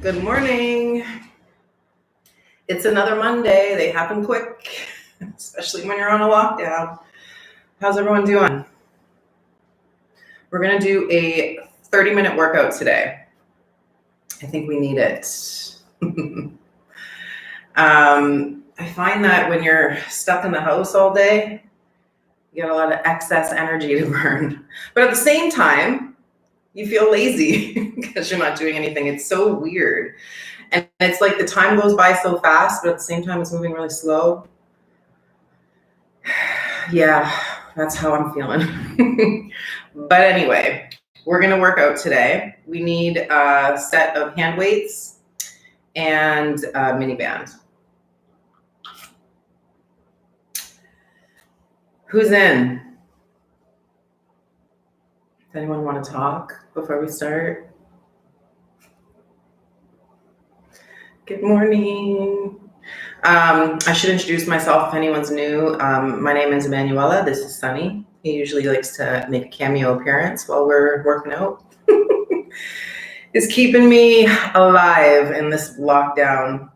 Good morning. It's another Monday. They happen quick, especially when you're on a lockdown. How's everyone doing? We're going to do a 30-minute workout today. I think we need it. I find that when you're stuck in the house all day, you get a lot of excess energy to burn. But at the same time, you feel lazy because you're not doing anything. It's so weird. And it's like the time goes by so fast, but at the same time, it's moving really slow. Yeah, that's how I'm feeling. But anyway, we're going to work out today. We need a set of hand weights and a mini band. Who's in? Does anyone want to talk before we start? Good morning. I should introduce myself if anyone's new. My name is Emanuela. This is Sunny. He usually likes to make a cameo appearance while we're working out. It's keeping me alive in this lockdown.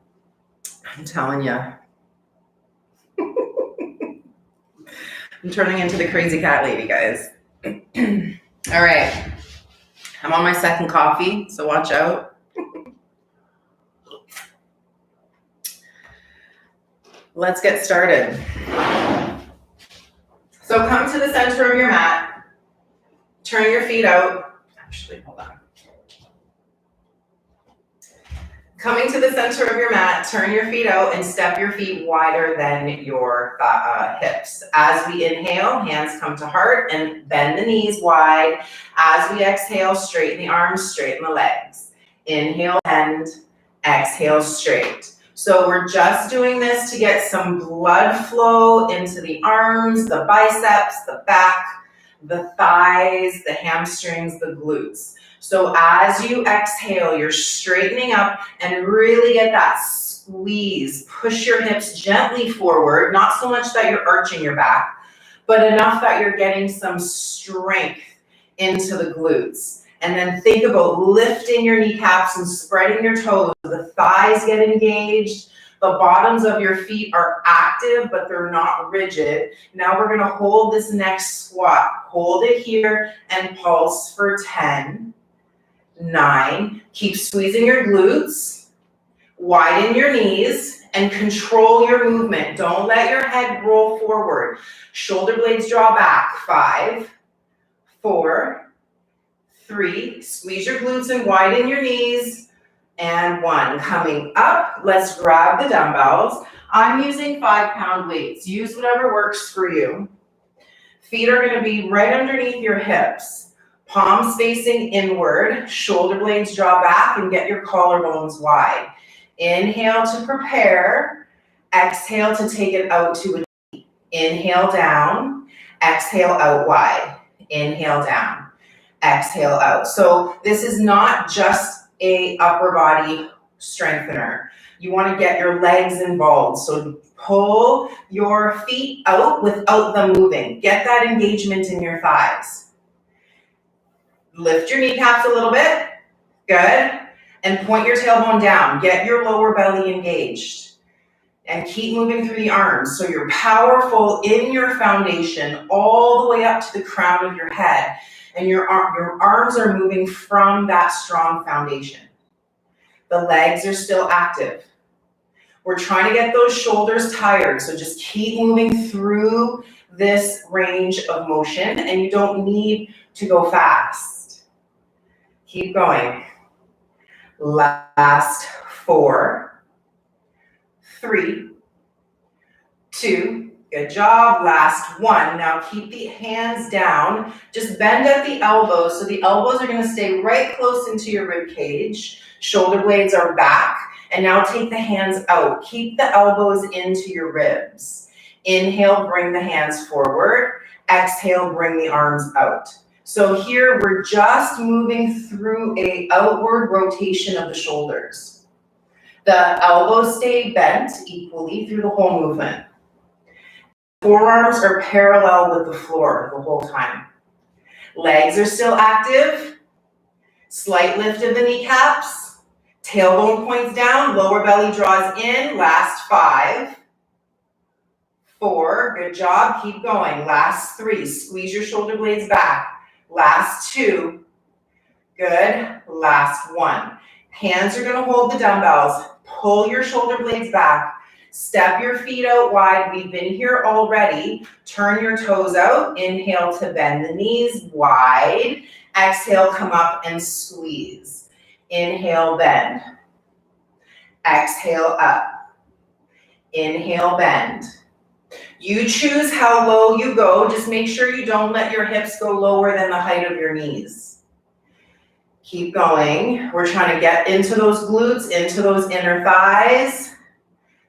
I'm telling you. I'm turning into the crazy cat lady, guys. All right. I'm on my second coffee, so watch out. Let's get started. So come to the center of your mat. Turn your feet out. Actually, hold on. Coming to the center of your mat, turn your feet out and step your feet wider than your hips. As we inhale, hands come to heart and bend the knees wide. As we exhale, straighten the arms, straighten the legs. Inhale, bend, exhale, straight. So we're just doing this to get some blood flow into the arms, the biceps, the back, the thighs, the hamstrings, the glutes. So as you exhale, you're straightening up and really get that squeeze. Push your hips gently forward, not so much that you're arching your back, but enough that you're getting some strength into the glutes. And then think about lifting your kneecaps and spreading your toes. The thighs get engaged. The bottoms of your feet are active, but they're not rigid. Now we're gonna hold this next squat. Hold it here and pulse for 10, 9. Keep squeezing your glutes. Widen your knees and control your movement. Don't let your head roll forward. Shoulder blades draw back. 5, 4, 3, squeeze your glutes and widen your knees, and 1. Coming up, let's grab the dumbbells. I'm using 5-pound weights. Use whatever works for you. Feet are going to be right underneath your hips. Palms facing inward, shoulder blades draw back, and get your collarbones wide. Inhale to prepare. Exhale to take it out to a knee. Inhale down. Exhale out wide. Inhale down. Exhale out. So this is not just a upper body strengthener. You want to get your legs involved. So pull your feet out without them moving. Get that engagement in your thighs. Lift your kneecaps a little bit. Good. And point your tailbone down. Get your lower belly engaged. And keep moving through the arms. So you're powerful in your foundation all the way up to the crown of your head. And your arms are moving from that strong foundation. The legs are still active. We're trying to get those shoulders tired, so just keep moving through this range of motion, and you don't need to go fast. Keep going. Last 4, 3, 2, good job. Last 1. Now keep the hands down. Just bend at the elbows. So the elbows are going to stay right close into your rib cage. Shoulder blades are back. And now take the hands out. Keep the elbows into your ribs. Inhale, bring the hands forward. Exhale, bring the arms out. So here we're just moving through an outward rotation of the shoulders. The elbows stay bent equally through the whole movement. Forearms are parallel with the floor the whole time. Legs are still active. Slight lift of the kneecaps. Tailbone points down, lower belly draws in. Last 5, 4, good job, keep going. Last 3, squeeze your shoulder blades back. Last 2, good. Last 1. Hands are gonna hold the dumbbells. Pull your shoulder blades back. Step your feet out wide. We've been here already. Turn your toes out. Inhale to bend the knees wide. Exhale, come up and squeeze. Inhale, bend. Exhale, up. Inhale, bend. You choose how low you go. Just make sure you don't let your hips go lower than the height of your knees. Keep going. We're trying to get into those glutes, into those inner thighs.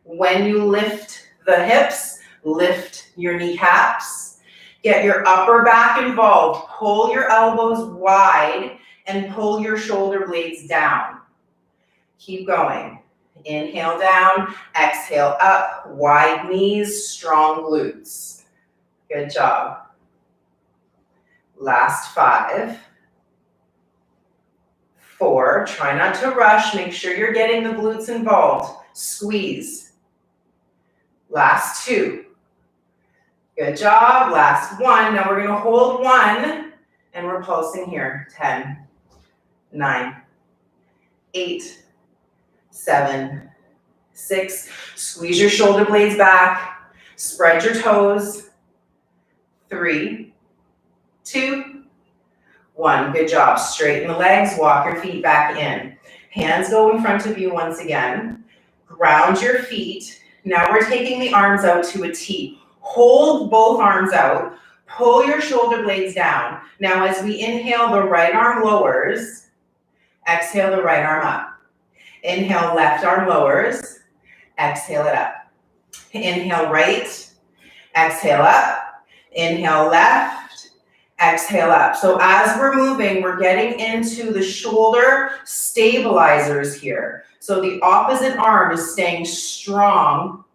When you lift the hips, lift your kneecaps. Get your upper back involved. Pull your elbows wide and pull your shoulder blades down. Keep going. Inhale down, exhale up, wide knees, strong glutes. Good job. Last 5, 4, try not to rush. Make sure you're getting the glutes involved. Squeeze. Last 2. Good job. Last 1. Now we're going to hold 1 and we're pulsing here. 10, 9, 8, 7, 6. Squeeze your shoulder blades back. Spread your toes. 3, 2, 1. Good job. Straighten the legs. Walk your feet back in. Hands go in front of you once again. Ground your feet. Now we're taking the arms out to a T. Hold both arms out. Pull your shoulder blades down. Now as we inhale, the right arm lowers. Exhale, the right arm up. Inhale, left arm lowers. Exhale it up. Inhale, right. Exhale up. Inhale, left. Exhale up. So as we're moving, we're getting into the shoulder stabilizers here. So the opposite arm is staying strong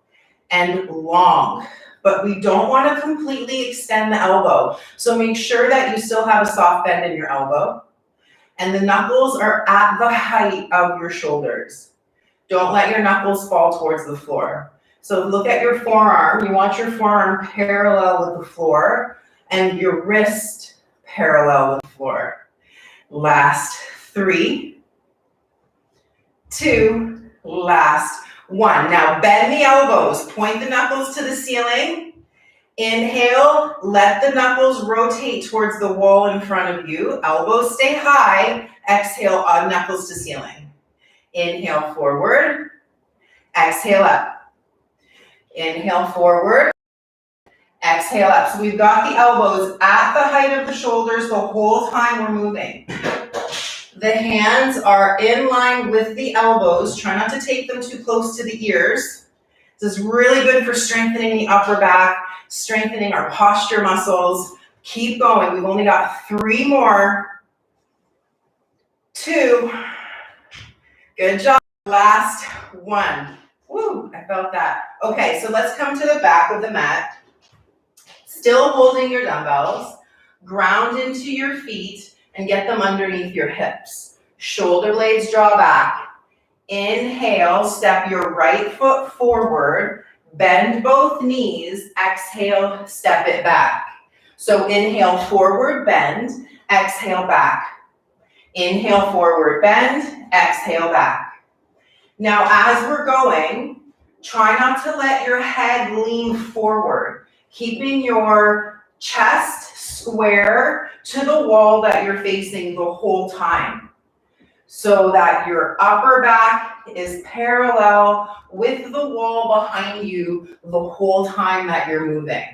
and long, but we don't want to completely extend the elbow. So make sure that you still have a soft bend in your elbow and the knuckles are at the height of your shoulders. Don't let your knuckles fall towards the floor. So look at your forearm. You want your forearm parallel with the floor and your wrist parallel with the floor. Last 3, 2, last 1. Now bend the elbows, point the knuckles to the ceiling. Inhale, let the knuckles rotate towards the wall in front of you. Elbows stay high. Exhale, knuckles to ceiling. Inhale, forward. Exhale, up. Inhale, forward. Exhale, up. So we've got the elbows at the height of the shoulders the whole time we're moving. The hands are in line with the elbows. Try not to take them too close to the ears. This is really good for strengthening the upper back, strengthening our posture muscles. Keep going. We've only got 3 more. 2. Good job. Last 1. Woo, I felt that. Okay, so let's come to the back of the mat. Still holding your dumbbells. Ground into your feet and get them underneath your hips. Shoulder blades draw back. Inhale, step your right foot forward. Bend both knees. Exhale, step it back. So inhale, forward, bend. Exhale, back. Inhale, forward, bend. Exhale, back. Now, as we're going, try not to let your head lean forward, keeping your chest square to the wall that you're facing the whole time, so that your upper back is parallel with the wall behind you the whole time that you're moving.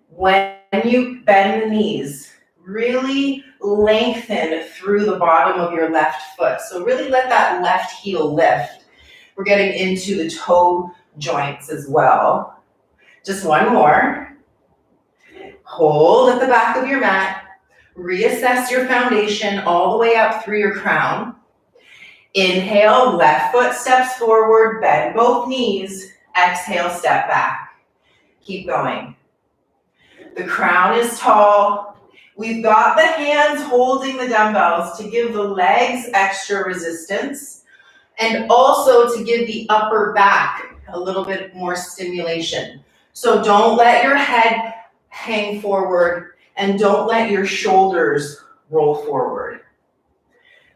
When you bend the knees, really lengthen through the bottom of your left foot. So really let that left heel lift. We're getting into the toe joints as well. Just 1 more. Hold at the back of your mat. Reassess your foundation all the way up through your crown. Inhale, left foot steps forward, bend both knees. Exhale, step back. Keep going. The crown is tall. We've got the hands holding the dumbbells to give the legs extra resistance and also to give the upper back a little bit more stimulation. So don't let your head hang forward and don't let your shoulders roll forward.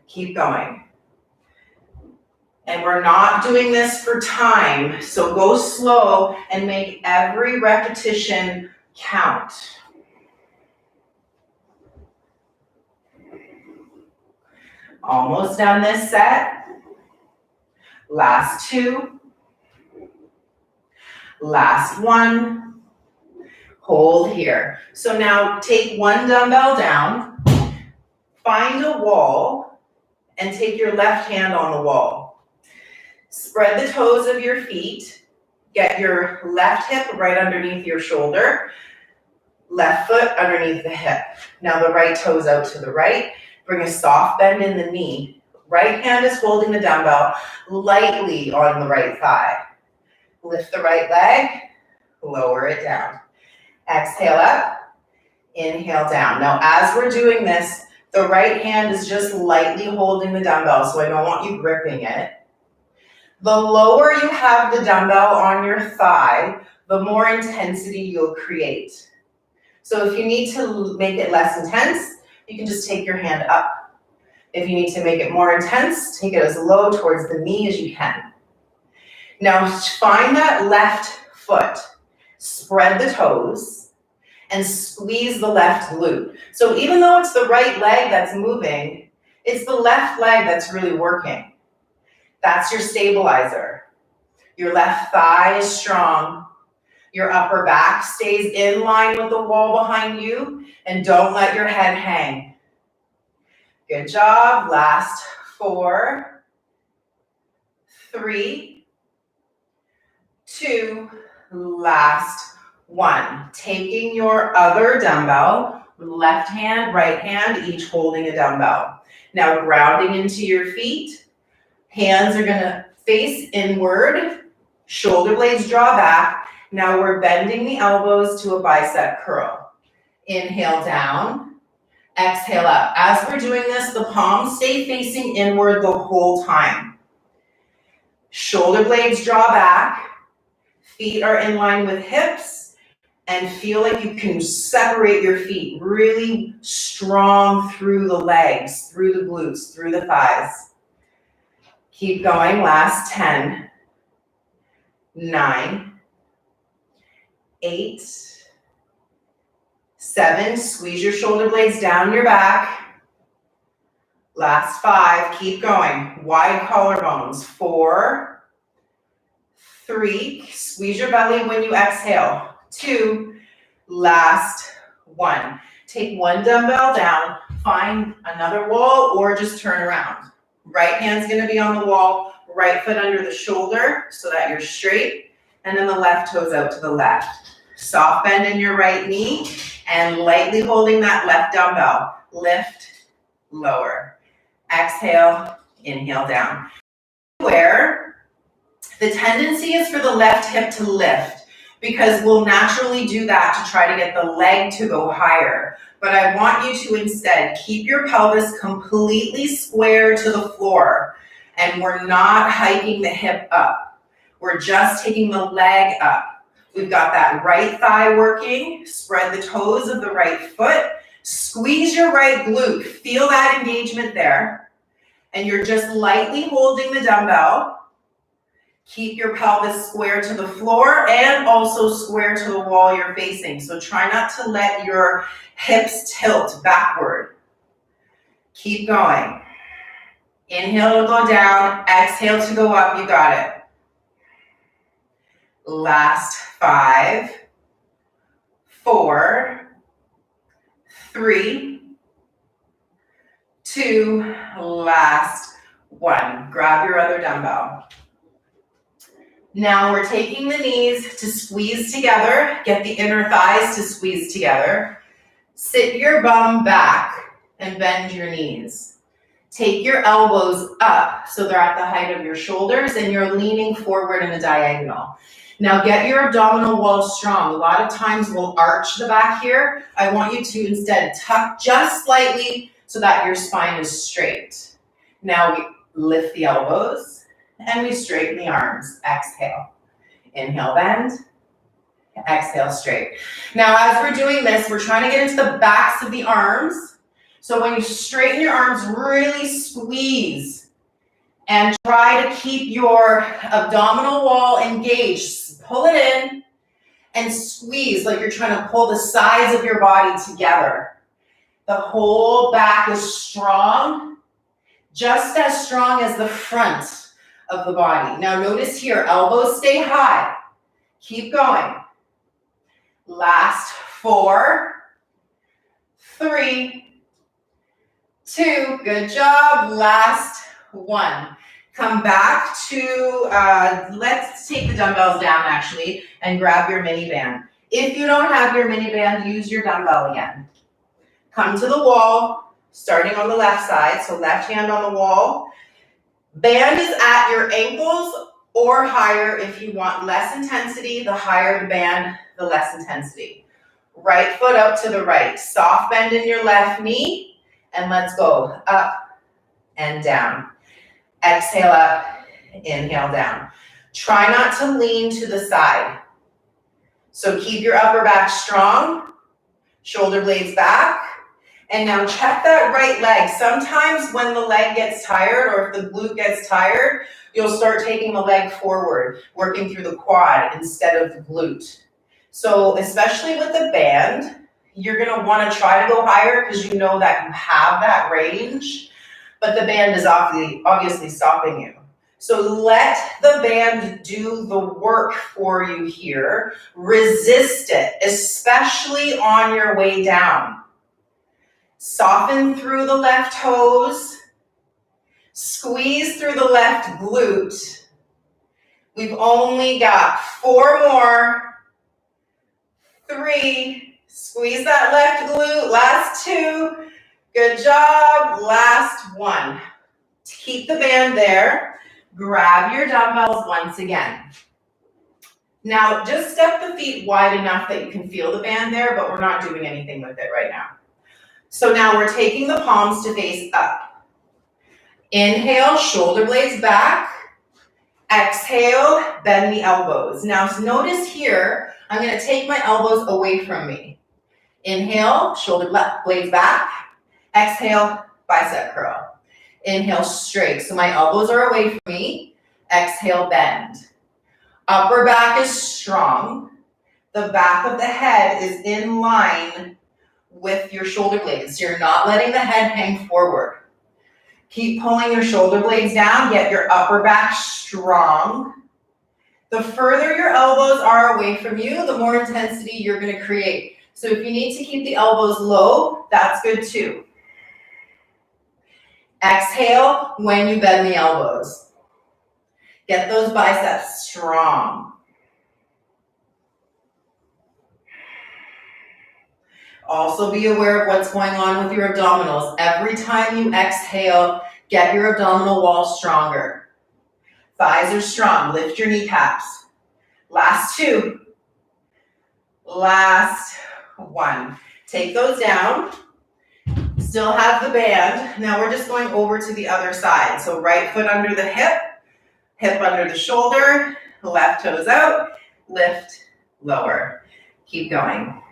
Keep going. And we're not doing this for time, so go slow and make every repetition count. Almost done this set. Last two. Last one. Hold here. So now take one dumbbell down, find a wall, and take your left hand on the wall. Spread the toes of your feet. Get your left hip right underneath your shoulder, left foot underneath the hip. Now the right toes out to the right. Bring a soft bend in the knee. Right hand is holding the dumbbell lightly on the right thigh. Lift the right leg, lower it down. Exhale up, inhale down. Now as we're doing this, the right hand is just lightly holding the dumbbell, so I don't want you gripping it. The lower you have the dumbbell on your thigh, the more intensity you'll create. So if you need to make it less intense, you can just take your hand up. If you need to make it more intense, take it as low towards the knee as you can. Now find that left foot, spread the toes, and squeeze the left glute. So even though it's the right leg that's moving, it's the left leg that's really working. That's your stabilizer. Your left thigh is strong. Your upper back stays in line with the wall behind you, and don't let your head hang. Good job. Last 4, 3, 2, last 1. Taking your other dumbbell, left hand, right hand, each holding a dumbbell. Now grounding into your feet. Hands are gonna face inward, shoulder blades draw back. Now we're bending the elbows to a bicep curl. Inhale down, exhale up. As we're doing this, the palms stay facing inward the whole time. Shoulder blades draw back, feet are in line with hips, and feel like you can separate your feet really strong through the legs, through the glutes, through the thighs. Keep going, last 10, 9, 8, 7, squeeze your shoulder blades down your back. Last 5, keep going, wide collarbones. 4, 3, squeeze your belly when you exhale. 2, last 1. Take one dumbbell down, find another wall or just turn around. Right hand's gonna be on the wall, right foot under the shoulder so that you're straight, and then the left toes out to the left. Soft bend in your right knee and lightly holding that left dumbbell. Lift, lower. Exhale, inhale down. Where the tendency is for the left hip to lift because we'll naturally do that to try to get the leg to go higher. But I want you to instead keep your pelvis completely square to the floor, and we're not hiking the hip up. We're just taking the leg up. We've got that right thigh working, spread the toes of the right foot, squeeze your right glute, feel that engagement there, and you're just lightly holding the dumbbell. Keep your pelvis square to the floor and also square to the wall you're facing. So try not to let your hips tilt backward. Keep going. Inhale to go down, exhale to go up, you got it. Last 5, 4, 3, 2, last 1. Grab your other dumbbell. Now we're taking the knees to squeeze together, get the inner thighs to squeeze together. Sit your bum back and bend your knees. Take your elbows up so they're at the height of your shoulders and you're leaning forward in a diagonal. Now get your abdominal wall strong. A lot of times we'll arch the back here. I want you to instead tuck just slightly so that your spine is straight. Now we lift the elbows and we straighten the arms. Exhale. Inhale, bend. Exhale, straight. Now as we're doing this, we're trying to get into the backs of the arms. So when you straighten your arms, really squeeze and try to keep your abdominal wall engaged. Pull it in and squeeze like you're trying to pull the sides of your body together. The whole back is strong, just as strong as the front of the body. Now notice here, elbows stay high. Keep going. Last 4, 3, 2, good job. Last 1. Come back to, let's take the dumbbells down actually and grab your mini band. If you don't have your mini band, use your dumbbell again. Come to the wall, starting on the left side, so left hand on the wall. Band is at your ankles or higher if you want less intensity. The higher the band, the less intensity. Right foot out to the right. Soft bend in your left knee, and let's go up and down. Exhale up, inhale down. Try not to lean to the side. So keep your upper back strong, shoulder blades back, and now check that right leg. Sometimes when the leg gets tired or if the glute gets tired, you'll start taking the leg forward, working through the quad instead of the glute. So especially with the band, you're gonna wanna try to go higher because you know that you have that range, but the band is obviously stopping you. So let the band do the work for you here. Resist it, especially on your way down. Soften through the left toes. Squeeze through the left glute. We've only got 4 more. 3. Squeeze that left glute. Last 2. Good job. Last 1. Keep the band there. Grab your dumbbells once again. Now, just step the feet wide enough that you can feel the band there, but we're not doing anything with it right now. So now we're taking the palms to face up. Inhale, shoulder blades back. Exhale, bend the elbows. Now notice here, I'm going to take my elbows away from me. Inhale, shoulder blades back. Exhale, bicep curl. Inhale, straight. So my elbows are away from me. Exhale, bend. Upper back is strong. The back of the head is in line with your shoulder blades. You're not letting the head hang forward. Keep pulling your shoulder blades down. Get your upper back strong. The further your elbows are away from you, the more intensity you're going to create. So if you need to keep the elbows low, that's good too. Exhale when you bend the elbows. Get those biceps strong. Also be aware of what's going on with your abdominals. Every time you exhale, get your abdominal wall stronger. Thighs are strong. Lift your kneecaps. Last 2. Last 1. Take those down. Still have the band. Now we're just going over to the other side. So right foot under the hip, hip under the shoulder, left toes out, lift, lower. Keep going.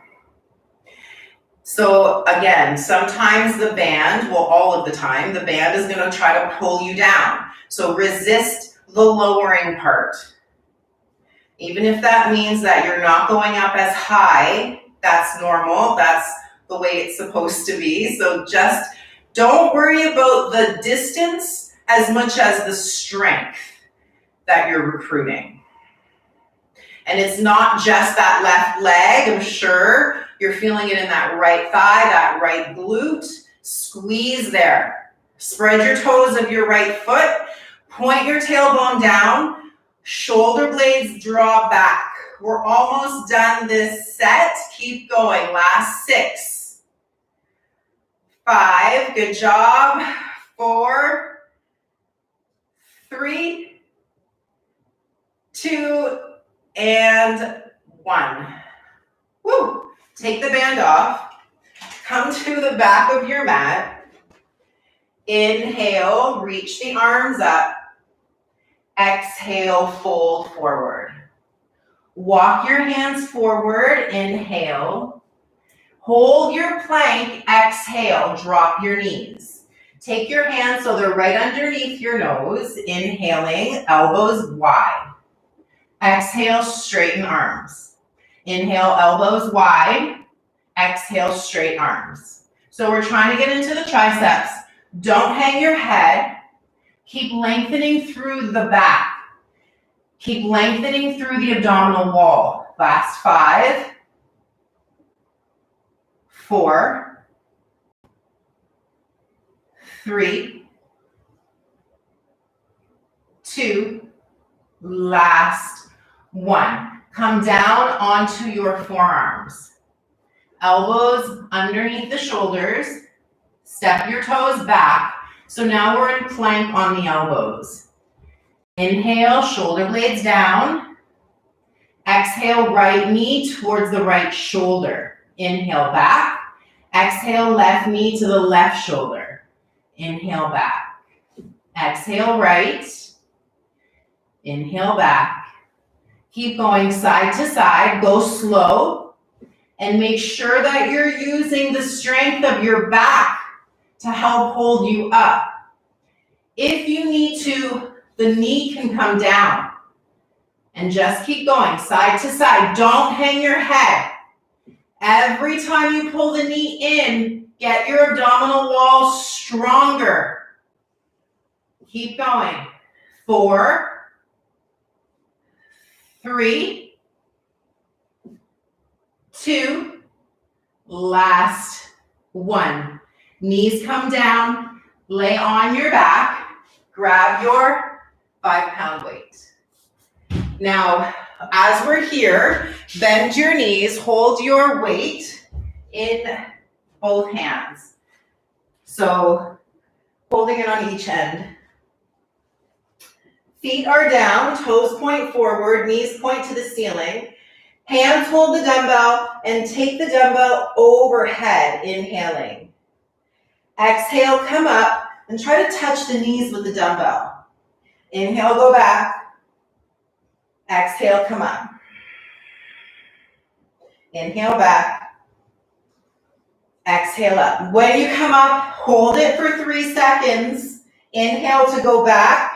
So again, sometimes the band, well, all of the time, the band is going to try to pull you down. So resist the lowering part. Even if that means that you're not going up as high, that's normal. That's the way it's supposed to be. So just don't worry about the distance as much as the strength that you're recruiting. And it's not just that left leg, I'm sure. You're feeling it in that right thigh, that right glute. Squeeze there. Spread your toes of your right foot. Point your tailbone down. Shoulder blades draw back. We're almost done this set. Keep going. Last 6. 5. Good job. 4. 3. 2. and 1. Woo! Take the band off. Come to the back of your mat. Inhale, reach the arms up. Exhale, fold forward. Walk your hands forward, inhale. Hold your plank, exhale, drop your knees. Take your hands so they're right underneath your nose, inhaling, elbows wide. Exhale, straighten arms. Inhale, elbows wide. Exhale, straight arms. So we're trying to get into the triceps. Don't hang your head. Keep lengthening through the back. Keep lengthening through the abdominal wall. Last 5, 4, 3, 2, last 1. Come down onto your forearms. Elbows underneath the shoulders. Step your toes back. So now we're in plank on the elbows. Inhale, shoulder blades down. Exhale, right knee towards the right shoulder. Inhale back. Exhale, left knee to the left shoulder. Inhale back. Exhale, right. Inhale back. Keep going side to side. Go slow. And make sure that you're using the strength of your back to help hold you up. If you need to, the knee can come down. And just keep going side to side. Don't hang your head. Every time you pull the knee in, get your abdominal wall stronger. Keep going. 4, 3, 2, last 1. Knees come down, lay on your back, grab your 5-pound weight. Now, as we're here, bend your knees, hold your weight in both hands. So, holding it on each end. Feet are down, toes point forward, knees point to the ceiling. Hands hold the dumbbell and take the dumbbell overhead, inhaling. Exhale, come up and try to touch the knees with the dumbbell. Inhale, go back. Exhale, come up. Inhale, back. Exhale up. When you come up, hold it for 3 seconds. Inhale to go back.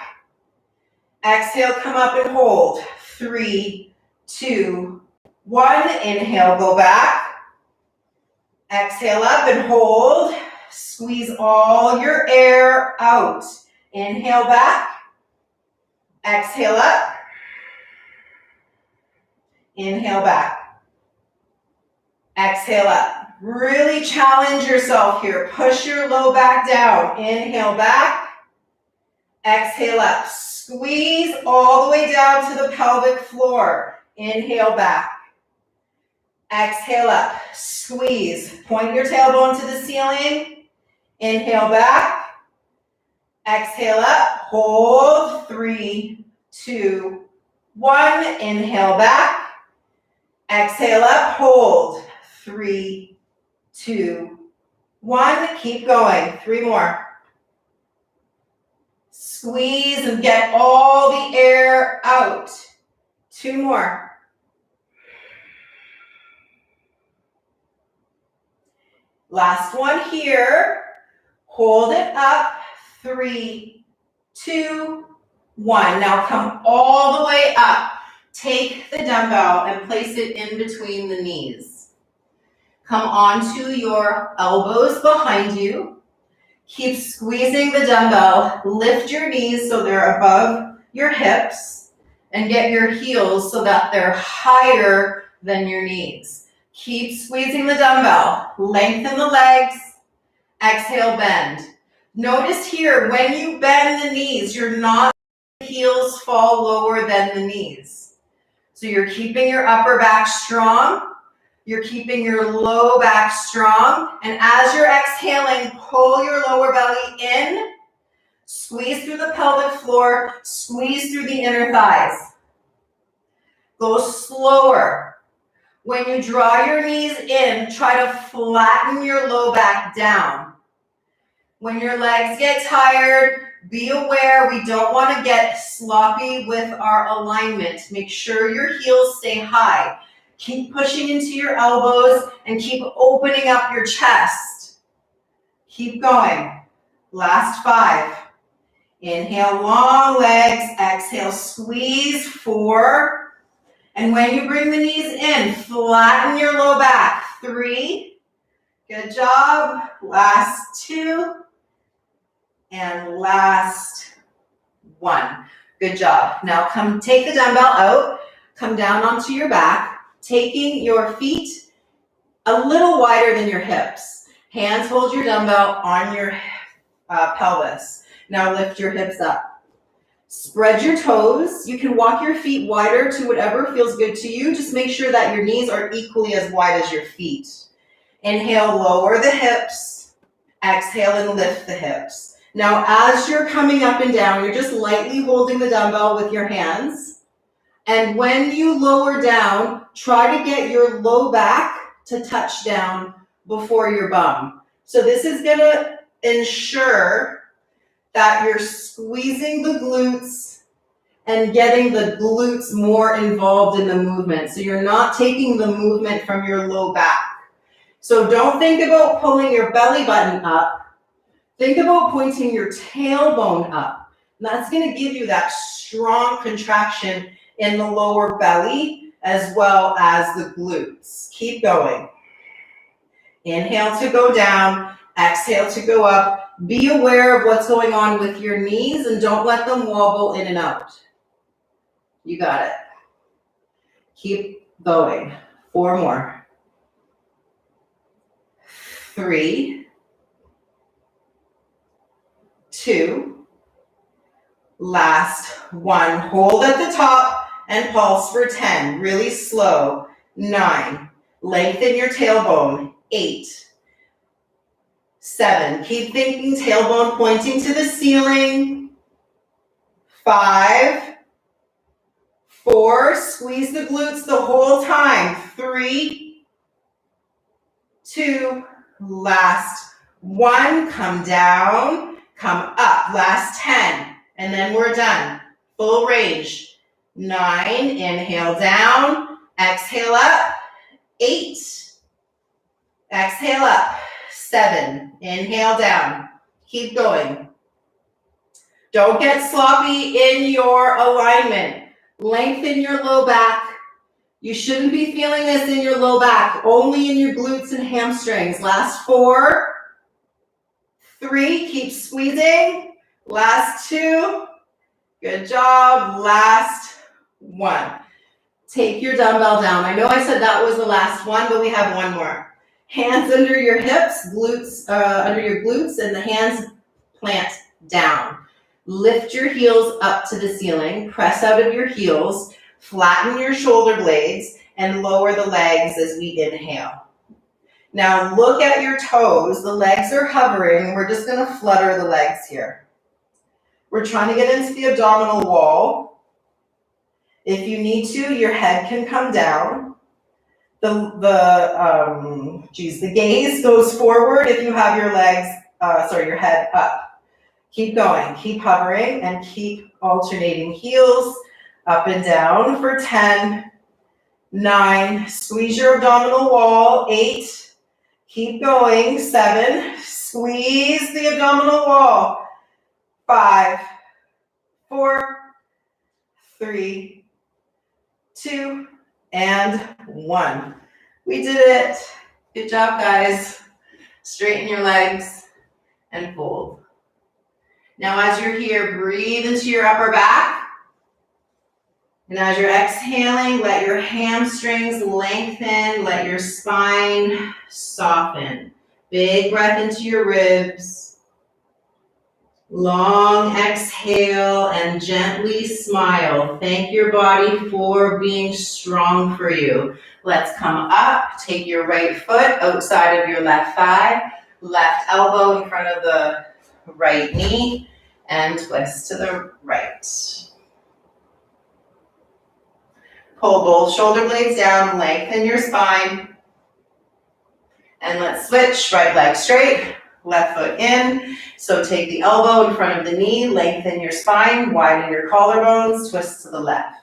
Exhale, come up and hold. 3, 2, 1. Inhale, go back. Exhale up and hold. Squeeze all your air out. Inhale back. Exhale up. Inhale back. Exhale up. Really challenge yourself here. Push your low back down. Inhale back. Exhale up. Squeeze all the way down to the pelvic floor. Inhale back. Exhale up. Squeeze. Point your tailbone to the ceiling. Inhale back. Exhale up. Hold. 3, 2, 1. Inhale back. Exhale up, hold. 3, 2, 1. Keep going. 3 more. Squeeze and get all the air out. 2 more. Last one here. Hold it up. 3, 2, 1. Now come all the way up. Take the dumbbell and place it in between the knees. Come onto your elbows behind you. Keep squeezing the dumbbell. Lift your knees so they're above your hips and get your heels so that they're higher than your knees. Keep squeezing the dumbbell. Lengthen the legs. Exhale, bend. Notice here, when you bend the knees, you're not letting the heels fall lower than the knees. So you're keeping your upper back strong. You're keeping your low back strong. And as you're exhaling, pull your lower belly in. Squeeze through the pelvic floor. Squeeze through the inner thighs. Go slower. When you draw your knees in, try to flatten your low back down. When your legs get tired, be aware we don't want to get sloppy with our alignment. Make sure your heels stay high. Keep pushing into your elbows and keep opening up your chest. Keep going. Last 5. Inhale, long legs. Exhale, squeeze. 4. And when you bring the knees in, flatten your low back. 3. Good job. Last 2. And last 1. Good job. Now take the dumbbell out. Come down onto your back, taking your feet a little wider than your hips. Hands hold your dumbbell on your pelvis. Now lift your hips up. Spread your toes. You can walk your feet wider to whatever feels good to you. Just make sure that your knees are equally as wide as your feet. Inhale, lower the hips. Exhale and lift the hips. Now as you're coming up and down, you're just lightly holding the dumbbell with your hands. And when you lower down, try to get your low back to touch down before your bum. So this is going to ensure that you're squeezing the glutes and getting the glutes more involved in the movement. So you're not taking the movement from your low back. So don't think about pulling your belly button up. Think about pointing your tailbone up. And that's going to give you that strong contraction in the lower belly as well as the glutes. Keep going. Inhale to go down. Exhale to go up. Be aware of what's going on with your knees and don't let them wobble in and out. You got it. Keep going. 4 more. 3, 2, last 1. Hold at the top and pulse for 10. Really slow. 9. Lengthen your tailbone. 8. 7. Keep thinking tailbone pointing to the ceiling. 5. 4. Squeeze the glutes the whole time. 3, 2, last 1. Come down, come up. Last 10. And then we're done. Full range. 9. Inhale down. Exhale up. 8. Exhale up. 7. Inhale down. Keep going. Don't get sloppy in your alignment. Lengthen your low back. You shouldn't be feeling this in your low back, only in your glutes and hamstrings. Last 4, 3, keep squeezing. Last 2, good job. Last 1. Take your dumbbell down. I know I said that was the last one, but we have 1 more. Hands under your hips, glutes under your glutes, and the hands plant down. Lift your heels up to the ceiling. Press out of your heels. Flatten your shoulder blades and lower the legs as we inhale. Now look at your toes. The legs are hovering. We're just going to flutter the legs here. We're trying to get into the abdominal wall. If you need to, your head can come down. The gaze goes forward if you have your your head up. Keep going. Keep hovering and keep alternating heels. Up and down for 10, 9, squeeze your abdominal wall, 8, keep going, 7, squeeze the abdominal wall, 5, 4, 3, 2, and 1. We did it. Good job, guys. Straighten your legs and fold. Now as you're here, breathe into your upper back. And as you're exhaling, let your hamstrings lengthen, let your spine soften. Big breath into your ribs. Long exhale and gently smile. Thank your body for being strong for you. Let's come up. Take your right foot outside of your left thigh, left elbow in front of the right knee, and twist to the right. Pull both shoulder blades down, lengthen your spine. And let's switch, right leg straight, left foot in. So take the elbow in front of the knee, lengthen your spine, widen your collarbones, twist to the left.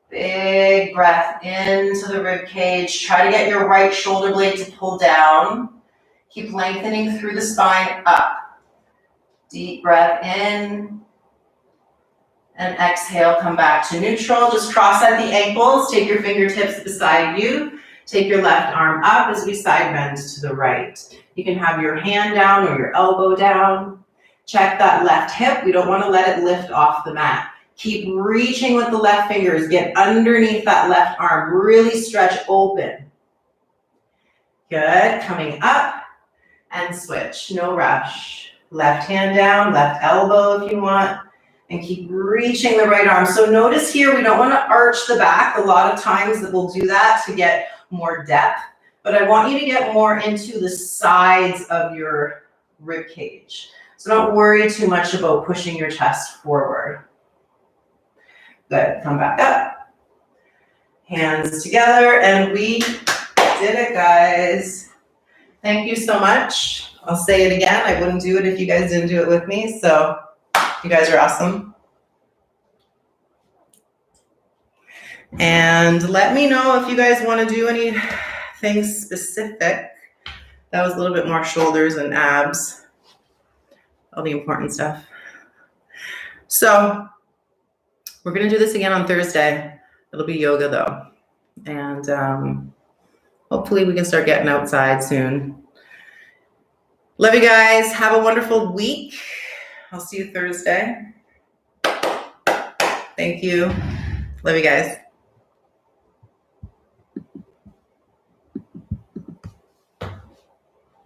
Big breath into the rib cage. Try to get your right shoulder blade to pull down. Keep lengthening through the spine, up. Deep breath in. And exhale, come back to neutral. Just cross at the ankles. Take your fingertips beside you. Take your left arm up as we side bend to the right. You can have your hand down or your elbow down. Check that left hip. We don't want to let it lift off the mat. Keep reaching with the left fingers. Get underneath that left arm. Really stretch open. Good. Coming up and switch. No rush. Left hand down, left elbow if you want. And keep reaching the right arm. So notice here, we don't want to arch the back. A lot of times that we'll do that to get more depth. But I want you to get more into the sides of your rib cage. So don't worry too much about pushing your chest forward. Good, come back up. Hands together, and we did it, guys. Thank you so much. I'll say it again. I wouldn't do it if you guys didn't do it with me, so you guys are awesome. And let me know if you guys want to do anything specific. That was a little bit more shoulders and abs. All the important stuff. So we're going to do this again on Thursday. It'll be yoga though. And hopefully we can start getting outside soon. Love you guys. Have a wonderful week. I'll see you Thursday. Thank you. Love you guys.